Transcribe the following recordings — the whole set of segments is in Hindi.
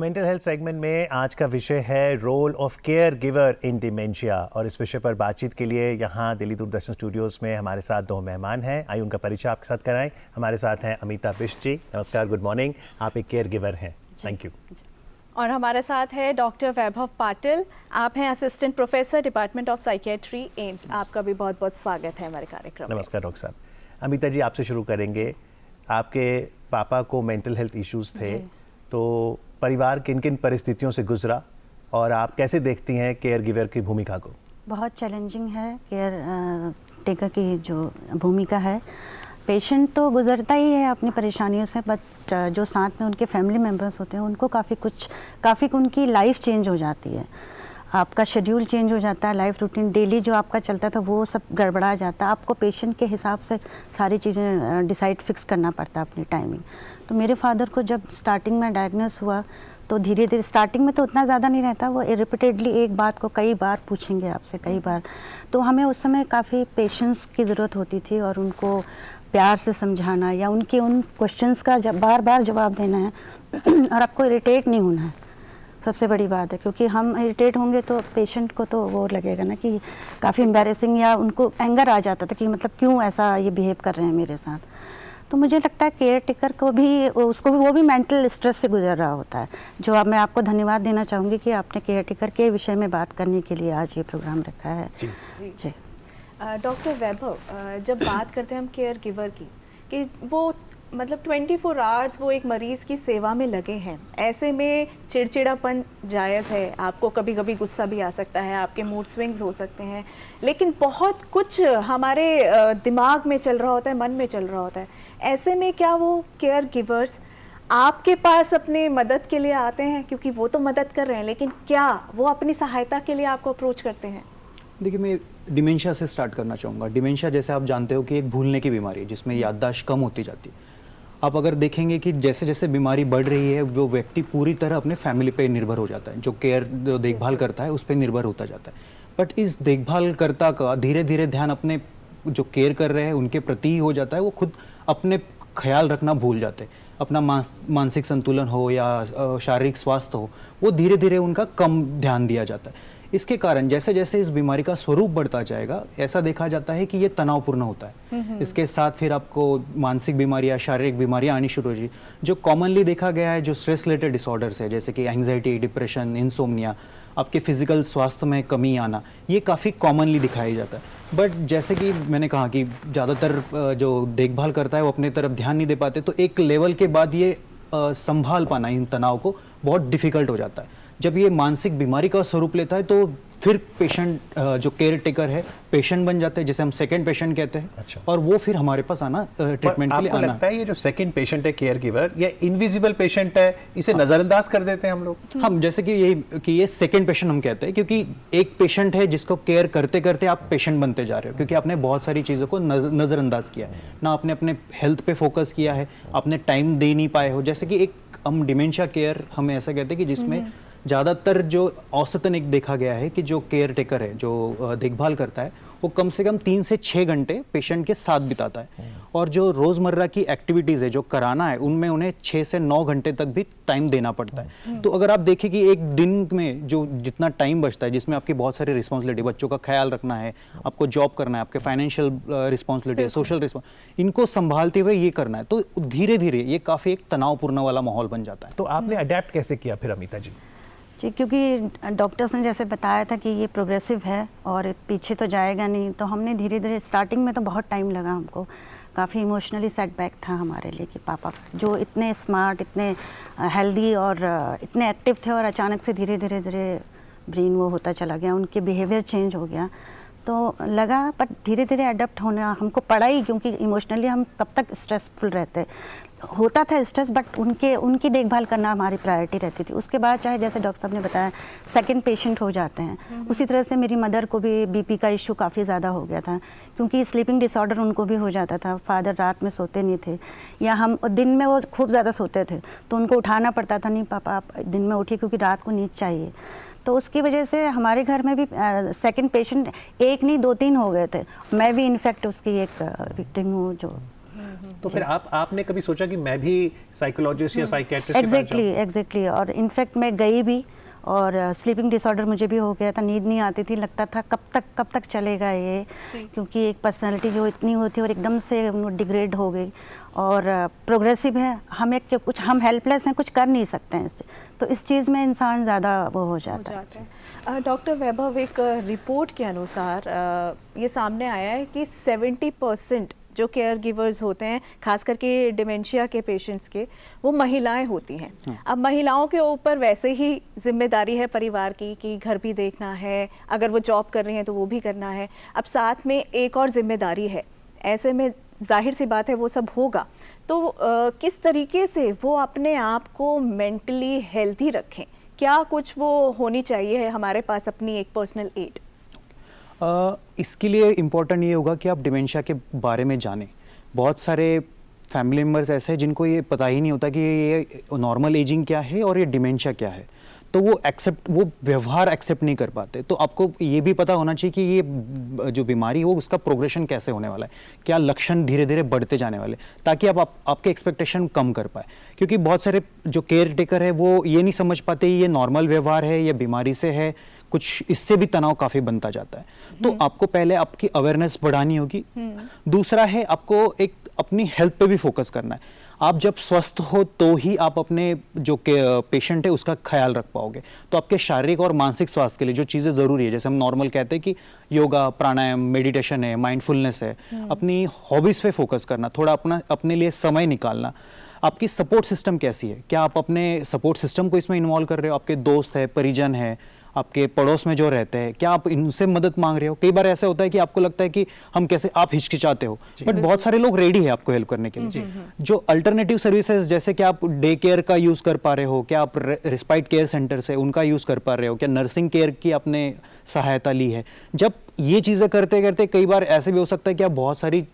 मेंटल हेल्थ सेगमेंट में आज का विषय है role of care giver in dementia, और इस विषय पर बातचीत के लिए यहाँ दिल्ली दूरदर्शन स्टूडियोज़ में हमारे साथ दो मेहमान हैं। आइए उनका परिचय आपके साथ कराएं। हमारे साथ हैं अमिता बिष्ट जी। नमस्कार, गुड मॉर्निंग। आप एक केयर गिवर हैं। Thank you. और हमारे साथ है डॉक्टर वैभव पाटिल। आप हैं assistant professor department of psychiatry, AIIMS. आपका भी बहुत बहुत स्वागत है हमारे कार्यक्रम में। नमस्कार डॉक्टर साहब। अमिता जी, आपसे शुरू करेंगे। आपके पापा को मेंटल हेल्थ इश्यूज़ थे, तो परिवार किन किन परिस्थितियों से गुजरा और आप कैसे देखती हैं केयर गिवर की भूमिका को? बहुत चैलेंजिंग है केयर टेकर की जो भूमिका है। पेशेंट तो गुजरता ही है अपनी परेशानियों से, बट जो साथ में उनके फैमिली मेम्बर्स होते हैं उनको काफ़ी उनकी लाइफ चेंज हो जाती है। आपका शेड्यूल चेंज हो जाता है, लाइफ रूटीन डेली जो आपका चलता था वो सब गड़बड़ा जाता है। आपको पेशेंट के हिसाब से सारी चीज़ें डिसाइड फिक्स करना पड़ता है अपनी टाइमिंग। तो मेरे फादर को जब स्टार्टिंग में डायग्नोस हुआ तो धीरे धीरे, स्टार्टिंग में तो उतना ज़्यादा नहीं रहता, वो रिपीटेडली एक बात को कई बार पूछेंगे आपसे, कई बार। तो हमें उस समय काफ़ी पेशेंस की ज़रूरत होती थी और उनको प्यार से समझाना या उनके उन क्वेश्चंस का बार बार जवाब देना है और आपको इरिटेट नहीं होना है, सबसे बड़ी बात है। क्योंकि हम इरिटेट होंगे तो पेशेंट को तो वो लगेगा ना कि काफ़ी एम्बैरेसिंग, या उनको एंगर आ जाता था कि मतलब क्यों ऐसा ये बिहेव कर रहे हैं मेरे साथ। तो मुझे लगता है केयर टेकर को भी, वो भी मेंटल स्ट्रेस से गुजर रहा होता है। जो अब मैं आपको धन्यवाद देना चाहूँगी कि आपने केयर टेकर के विषय में बात करने के लिए आज ये प्रोग्राम रखा है। जी। डॉक्टर वैभव, जब बात करते हैं हम केयर गिवर की, कि वो मतलब 24 आवर्स वो एक मरीज़ की सेवा में लगे हैं, ऐसे में चिड़चिड़ापन जायज़ है। आपको कभी कभी गुस्सा भी आ सकता है, आपके मूड स्विंग्स हो सकते हैं, लेकिन बहुत कुछ हमारे दिमाग में चल रहा होता है, मन में चल रहा होता है। ऐसे में क्या वो केयर गिवर्स आपके पास अपने मदद के लिए आते हैं? क्योंकि वो तो मदद कर रहे हैं, लेकिन क्या वो अपनी सहायता के लिए आपको अप्रोच करते हैं? देखिए, मैं डिमेंशिया से स्टार्ट करना चाहूँगा। डिमेंशिया, जैसे आप जानते हो, कि एक भूलने की बीमारी है जिसमें याददाश्त कम होती जाती है। आप अगर देखेंगे कि जैसे जैसे बीमारी बढ़ रही है, वो व्यक्ति पूरी तरह अपने फैमिली पे निर्भर हो जाता है। जो देखभाल करता है उस पर निर्भर होता जाता है। बट इस देखभाल करता का धीरे धीरे ध्यान अपने जो केयर कर रहे हैं उनके प्रति ही हो जाता है। वो खुद अपने ख्याल रखना भूल जाते हैं। अपना मानसिक संतुलन हो या शारीरिक स्वास्थ्य हो, वो धीरे धीरे उनका कम ध्यान दिया जाता है। इसके कारण जैसे जैसे इस बीमारी का स्वरूप बढ़ता जाएगा, ऐसा देखा जाता है कि ये तनावपूर्ण होता है। इसके साथ फिर आपको मानसिक बीमारियां, शारीरिक बीमारियां आनी शुरू हो जाएगी। जो कॉमनली देखा गया है, जो स्ट्रेस रिलेटेड डिसऑर्डर्स है, जैसे कि एंग्जाइटी, डिप्रेशन, इंसोम्निया, आपके फिजिकल स्वास्थ्य में कमी आना, ये काफ़ी कॉमनली दिखाया जाता है। बट जैसे कि मैंने कहा कि ज़्यादातर जो देखभाल करता है वो अपने तरफ ध्यान नहीं दे पाते, तो एक लेवल के बाद ये संभाल पाना इन तनाव को बहुत डिफ़िकल्ट हो जाता है। जब ये मानसिक बीमारी का स्वरूप लेता है तो फिर पेशेंट जो केयर टेकर है पेशेंट बन जाते हैं, जिसे हम सेकंड पेशेंट कहते हैं। अच्छा। और वो फिर हमारे पास आना, ट्रीटमेंट के लिए आना। आपको लगता है ये जो सेकंड पेशेंट है केयर गिवर, ये इनविजिबल पेशेंट है, इसे नजरअंदाज कर देते हैं हम लोग? हम जैसे कि ये सेकंड पेशेंट हम कहते हैं, क्योंकि एक पेशेंट है जिसको केयर करते करते आप पेशेंट बनते जा रहे हो, क्योंकि आपने बहुत सारी चीज़ों को नज़रअंदाज किया है ना, आपने अपने हेल्थ पे फोकस किया है, आपने टाइम दे नहीं पाए हो। जैसे कि एक हम डिमेंशिया केयर हम ऐसा कहते हैं कि जिसमें ज़्यादातर जो औसतन एक देखा गया है कि जो केयर टेकर है, जो देखभाल करता है, वो कम से कम 3 से 6 घंटे पेशेंट के साथ बिताता है। और जो रोज़मर्रा की एक्टिविटीज़ है जो कराना है, उनमें उन्हें 6 से 9 घंटे तक भी टाइम देना पड़ता है। तो अगर आप देखें कि एक दिन में जो जितना टाइम बचता है, जिसमें आपकी बहुत सारी रिस्पॉन्सिबिलिटी, बच्चों का ख्याल रखना है, आपको जॉब करना है, आपके फाइनेंशियल रिस्पॉन्सिबिलिटी, सोशल रिस्पॉन्स, इनको संभालते हुए ये करना है, तो धीरे धीरे ये काफ़ी एक तनावपूर्ण वाला माहौल बन जाता है। तो आपने अडेप्ट कैसे किया फिर अमिता जी? जी, क्योंकि डॉक्टर्स ने जैसे बताया था कि ये प्रोग्रेसिव है और पीछे तो जाएगा नहीं, तो हमने धीरे धीरे, स्टार्टिंग में तो बहुत टाइम लगा हमको, काफ़ी इमोशनली सेटबैक था हमारे लिए कि पापा जो इतने स्मार्ट, इतने हेल्दी और इतने एक्टिव थे, और अचानक से धीरे धीरे ब्रेन वो होता चला गया, उनके बिहेवियर चेंज हो गया। तो लगा, पर धीरे धीरे अडेप्ट होना हमको पड़ा ही, क्योंकि इमोशनली हम कब तक स्ट्रेसफुल रहते, होता था स्ट्रेस, बट उनकी देखभाल करना हमारी प्रायोरिटी रहती थी। उसके बाद चाहे जैसे डॉक्टर साहब ने बताया सेकंड पेशेंट हो जाते हैं, उसी तरह से मेरी मदर को भी बीपी का इशू काफ़ी ज़्यादा हो गया था, क्योंकि स्लीपिंग डिसऑर्डर उनको भी हो जाता था। फादर रात में सोते नहीं थे, या हम दिन में वो खूब ज़्यादा सोते थे, तो उनको उठाना पड़ता था, नहीं पापा आप दिन में उठिए क्योंकि रात को नींद चाहिए। तो उसकी वजह से हमारे घर में भी सेकंड पेशेंट एक नहीं 2-3 हो गए थे। मैं भी इनफैक्ट उसकी एक विक्टिम हूँ जो तो फिर आपने कभी सोचा कि मैं भी साइकोलॉजिस्ट या साइकियाट्रिस्ट के पास जाऊं? एग्जैक्टली और इनफैक्ट मैं गई भी, और स्लीपिंग डिसऑर्डर मुझे भी हो गया था, नींद नहीं आती थी, लगता था कब तक चलेगा ये, क्योंकि एक पर्सनालिटी जो इतनी होती है और एकदम से डिग्रेड हो गई और प्रोग्रेसिव है, हम हेल्पलेस हैं, कुछ कर नहीं सकते हैं, तो इस चीज़ में इंसान ज़्यादा वो हो जाता है। डॉक्टर वैभव, एक रिपोर्ट के अनुसार ये सामने आया है कि 70% जो केयर गिवर्स होते हैं, खास करके डिमेंशिया के पेशेंट्स के, वो महिलाएं होती हैं। अब महिलाओं के ऊपर वैसे ही जिम्मेदारी है परिवार की कि घर भी देखना है, अगर वो जॉब कर रही हैं तो वो भी करना है, अब साथ में एक और जिम्मेदारी है, ऐसे में जाहिर सी बात है वो सब होगा। तो किस तरीके से वो अपने आप को मेंटली हेल्थी रखें, क्या कुछ वो होनी चाहिए हमारे पास अपनी एक पर्सनल एड? इसके लिए इम्पोर्टेंट ये होगा कि आप डिमेंशिया के बारे में जानें। बहुत सारे फैमिली मेम्बर्स ऐसे हैं जिनको ये पता ही नहीं होता कि ये नॉर्मल एजिंग क्या है और ये डिमेंशिया क्या है, तो वो व्यवहार एक्सेप्ट नहीं कर पाते। तो आपको ये भी पता होना चाहिए कि ये जो बीमारी हो उसका प्रोग्रेशन कैसे होने वाला है, क्या लक्षण धीरे धीरे बढ़ते जाने वाले, ताकि आपके एक्सपेक्टेशन कम कर पाए। क्योंकि बहुत सारे जो केयर टेकर है वो ये नहीं समझ पाते ये नॉर्मल व्यवहार है या बीमारी से है, कुछ इससे भी तनाव काफी बनता जाता है। तो आपको पहले आपकी अवेयरनेस बढ़ानी होगी। दूसरा है आपको एक अपनी हेल्थ पे भी फोकस करना है। आप जब स्वस्थ हो तो ही आप अपने जो पेशेंट है उसका ख्याल रख पाओगे। तो आपके शारीरिक और मानसिक स्वास्थ्य के लिए जो चीज़ें ज़रूरी है, जैसे हम नॉर्मल कहते हैं कि योगा, प्राणायाम, मेडिटेशन है, माइंडफुलनेस है, अपनी हॉबीज़ पे फोकस करना, थोड़ा अपने लिए समय निकालना। आपकी सपोर्ट सिस्टम कैसी है, क्या आप अपने सपोर्ट सिस्टम को इसमें इन्वॉल्व कर रहे हो, आपके दोस्त है, परिजन है, आपके पड़ोस में जो रहते हैं, क्या आप इनसे मदद मांग रहे हो। कई बार ऐसा होता है कि आपको लगता है कि हम कैसे, आप हिचकिचाते हो, बट बहुत सारे लोग रेडी है आपको हेल्प करने के लिए। जो अल्टरनेटिव सर्विसेज, जैसे कि आप डे केयर का यूज कर पा रहे हो, क्या आप रिस्पाइट केयर सेंटर से उनका यूज कर पा रहे हो, क्या नर्सिंग केयर की आपने सहायता ली है। जब ये चीजें करते करते कई बार ऐसे भी हो सकता है कि आप बहुत सारी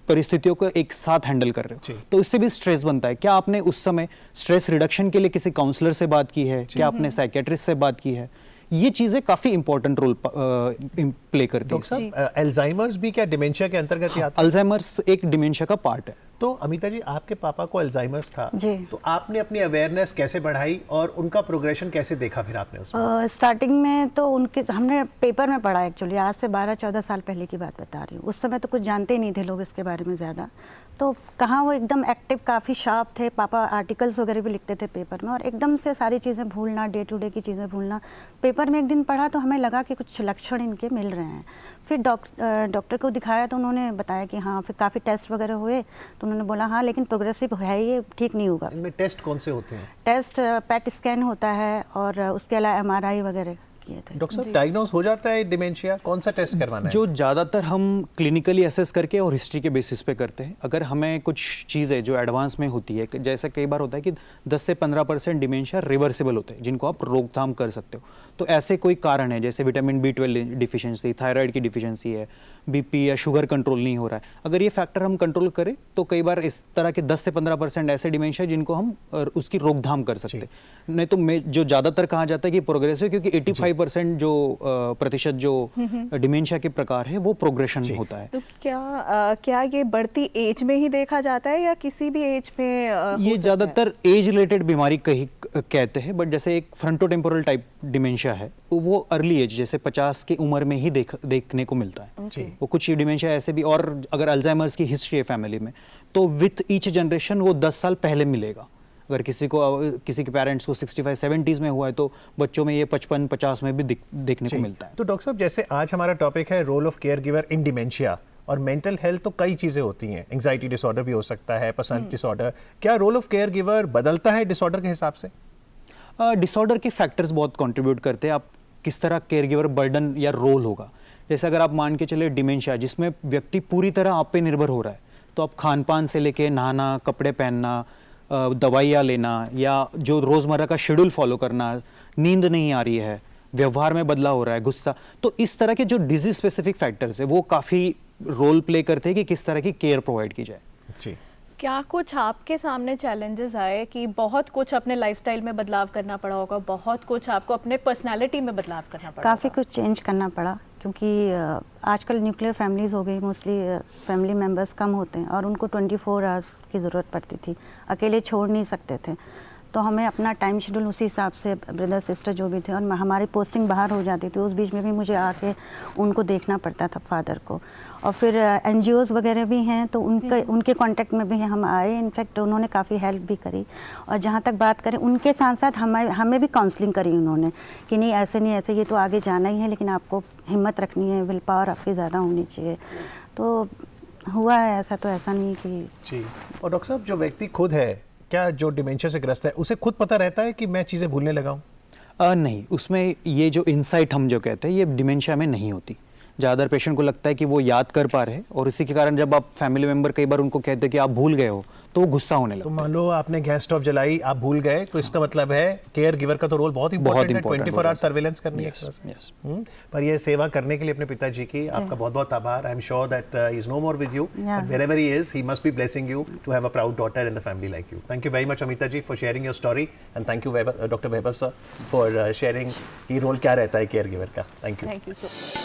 परिस्थितियों को एक साथ हैंडल कर रहे हो, तो इससे भी स्ट्रेस बनता है। क्या आपने उस समय स्ट्रेस रिडक्शन के लिए किसी काउंसलर से बात की है, क्या आपने साइकियाट्रिस्ट से बात की है। ये चीजें काफी इंपॉर्टेंट रोल प्ले करती हैं। अल्जाइमर्स भी क्या डिमेंशिया के अंतर्गत ही आता है? अल्जाइमर्स एक डिमेंशिया का पार्ट है। तो अमिता जी, आपके पापा को अल्जाइमर्स था जी। तो आपने अपनी अवेयरनेस कैसे बढ़ाई और उनका प्रोग्रेशन कैसे देखा फिर आपने उसमें? स्टार्टिंग में तो हमने पेपर में पढ़ा, एक्चुअली आज से 12-14 साल पहले की बात बता रही हूँ। उस समय तो कुछ जानते ही नहीं थे लोग इसके बारे में ज़्यादा, तो कहाँ वो एकदम एक्टिव, काफ़ी शार्प थे। पापा आर्टिकल्स वगैरह भी लिखते थे पेपर में, और एकदम से सारी चीज़ें भूलना, डे टू डे की चीज़ें भूलना। पेपर में एक दिन पढ़ा तो हमें लगा कि कुछ लक्षण इनके मिल रहे हैं। फिर डॉक्टर को दिखाया तो उन्होंने बताया कि हाँ, फिर काफ़ी टेस्ट वगैरह हुए तो उन्होंने बोला हाँ, लेकिन प्रोग्रेसिव है, ये ठीक नहीं होगा। इनमें टेस्ट कौन से होते हैं? टेस्ट पेट स्कैन होता है और उसके अलावा MRI वगैरह किए थे। डॉक्टर साहब, डायग्नोस हो जाता है डिमेंशिया? कौन सा टेस्ट करवाना है? जो ज़्यादातर हम क्लिनिकली असेस करके और हिस्ट्री के बेसिस पे करते हैं। अगर हमें कुछ चीज़ें जो एडवांस में होती है, जैसे कई बार होता है कि 10 से 15% डिमेंशिया रिवर्सिबल होते हैं, जिनको आप रोकथाम कर सकते हो। तो ऐसे कोई कारण है, जैसे विटामिन B12 डिफिशिएंसी, थायराइड की डिफिशिएंसी है, BP या शुगर कंट्रोल नहीं हो रहा है, अगर ये फैक्टर हम कंट्रोल करें तो कई बार इस तरह के 10 से 15% ऐसे डिमेंशिया जिनको हम उसकी रोकथाम कर सकते हैं। नहीं तो जो ज़्यादातर कहा जाता है कि प्रोग्रेसिव, क्योंकि 85% जो प्रतिशत जो डिमेंशिया के प्रकार है वो प्रोग्रेशन होता है। तो क्या ये बढ़ती एज में ही देखा जाता है या किसी भी एज में ये ज़्यादातर एज रिलेटेड बीमारी कहते हैं, बट जैसे एक फ्रंटोटेम्पोरल टाइप डिमेंशिया है वो अर्ली एज, जैसे 50 की उम्र में ही देखने को मिलता है। वो कुछ डिमेंशिया ऐसे भी, और अगर अल्जाइमर्स की हिस्ट्री है फैमिली में तो विथ ईच जनरेशन वो 10 साल पहले मिलेगा। अगर किसी के पेरेंट्स को 65-70s में हुआ है तो बच्चों में ये 55-50 में भी देखने को मिलता है। तो डॉक्टर साहब, जैसे आज हमारा टॉपिक है role of care giver in dementia, और मेंटल हेल्थ तो कई चीज़ें होती हैं, एंग्जाइटी डिसऑर्डर भी हो सकता है, पर्सनैलिटी डिसऑर्डर। क्या रोल ऑफ केयर गिवर बदलता है डिसऑर्डर के हिसाब से? डिसऑर्डर के फैक्टर्स बहुत कंट्रीब्यूट करते हैं। आप किस तरह केयर गिवर बर्डन या रोल होगा। जैसे अगर आप मान के चले डिमेंशिया जिसमें व्यक्ति पूरी तरह आप पे निर्भर हो रहा है, तो आप खान पान से लेके नहाना, कपड़े पहनना, दवाइयाँ लेना, या जो रोज़मर्रा का शेड्यूल फॉलो करना, नींद नहीं आ रही है, व्यवहार में बदलाव हो रहा है, गुस्सा, तो इस तरह के जो डिजीज स्पेसिफिक फैक्टर्स है वो काफ़ी रोल प्ले करते हैं कि किस तरह की केयर प्रोवाइड की जाए। जी। क्या कुछ आपके सामने चैलेंजेस आए कि बहुत कुछ अपने लाइफस्टाइल में बदलाव करना पड़ा होगा, बहुत कुछ आपको अपने पर्सनालिटी में बदलाव करना पड़ा काफ़ी होगा? कुछ चेंज करना पड़ा क्योंकि आजकल न्यूक्लियर फैमिलीज़ हो गई, मोस्टली फैमिली मेम्बर्स कम होते हैं और उनको 24 आवर्स की ज़रूरत पड़ती थी, अकेले छोड़ नहीं सकते थे। तो हमें अपना टाइम शेड्यूल उसी हिसाब से ब्रदर सिस्टर जो भी थे, और हमारी पोस्टिंग बाहर हो जाती थी, उस बीच में भी मुझे आके उनको देखना पड़ता था फादर को। और फिर NGOs वगैरह भी हैं तो उनके कांटेक्ट में भी हम आए, इनफैक्ट उन्होंने काफ़ी हेल्प भी करी। और जहाँ तक बात करें उनके साथ साथ हमें भी काउंसलिंग करी उन्होंने कि नहीं ऐसे ये तो आगे जाना ही है, लेकिन आपको हिम्मत रखनी है, विल पावर आपकी ज़्यादा होनी चाहिए। तो हुआ है ऐसा, तो ऐसा नहीं कि जी। और डॉक्टर साहब, जो व्यक्ति खुद है, क्या जो डिमेंशिया से ग्रस्त है, उसे खुद पता रहता है कि मैं चीज़ें भूलने लगा हूँ? नहीं, उसमें ये जो इंसाइट हम जो कहते हैं ये डिमेंशिया में नहीं होती। ज़्यादातर पेशेंट को लगता है कि वो याद कर पा रहे हैं, और इसी के कारण जब आप फैमिली मेंबर कई बार उनको कहते हैं कि आप भूल गए हो तो वो गुस्सा होने तो लगता है। मान लो आपने गैस स्टोव जलाई, आप भूल गए, तो इसका मतलब है केयर गिवर का तो रोल बहुत इंपॉर्टेंट है, 24 आवर सर्वेलेंस करनी है। Yes. पर ये सेवा करने के लिए अपने पिताजी की आपका बहुत बहुत आभार। I am sure that he is no more with you, Yeah. But wherever he is, he must be blessing you to have a proud daughter in the family like you. Thank you very much Amita ji for sharing your story, and thank you Dr. Vaibhav sir for sharing कि रोल क्या रहता है केयर गिवर का। Thank you. Thank you so much.